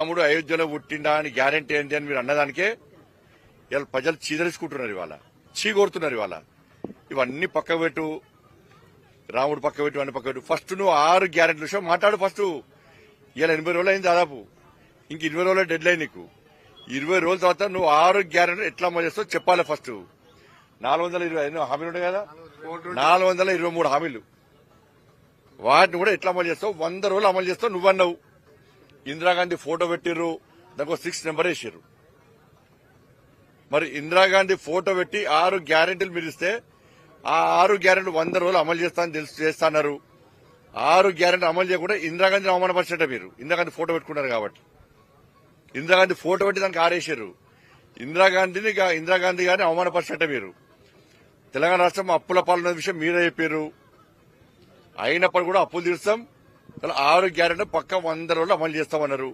రాముడు అయోధ్యలో పుట్టిండా అని గ్యారంటీ ఏంటి అని మీరు అన్నదానికే ఇవాళ ప్రజలు చీదరించుకుంటున్నారు, ఇవాళ చీకొడుతున్నారు. ఇవాళ ఇవన్నీ పక్క పెట్టు, రాముడు పక్క పెట్టు, అన్ని పక్క పెట్టు. ఫస్ట్ నువ్వు 6 గ్యారెంటీల విషయం మాట్లాడు. ఫస్ట్ ఇవాళ 80 రోజులు అయింది దాదాపు, ఇంక 20 రోజుల డెడ్ లైన్ నీకు. 20 రోజుల తర్వాత నువ్వు 6 గ్యారెంటీలు ఎట్లా అమలు చేస్తావు చెప్పాలి. ఫస్ట్ 420 హామీలు ఉన్నాయి కదా, 423 హామీలు, వాటిని కూడా ఎట్లా అమలు చేస్తావు? 100 రోజులు అమలు చేస్తావు నువ్వన్నావు. ఇందిరాగాంధీ ఫోటో పెట్టిర్రు, దానికి 6 నెంబర్ వేసారు. మరి ఇందిరాగాంధీ ఫోటో పెట్టి 6 గ్యారెంటీలు మీరు ఇస్తే ఆ 6 గ్యారెంటీలు 100 రోజులు అమలు చేస్తాన్నారు. 6 గ్యారెంటీ అమలు చేయకుండా ఇందిరాగాంధీని అవమానపరిచినట్టే మీరు. ఇందిరాగాంధీ ఫోటో పెట్టుకున్నారు కాబట్టి, ఇందిరాగాంధీ ఫోటో పెట్టి దానికి ఆరేసారు. ఇందిరాగాంధీ గారిని అవమానపరిచినట్టే మీరు. తెలంగాణ రాష్ట్రం అప్పుల పాలన విషయం మీరే చెప్పారు. అయినప్పుడు కూడా అప్పులు తీరుస్తాం, 6 గ్యారెంటీ పక్క 100 రోజులు అమలు చేస్తామన్నారు.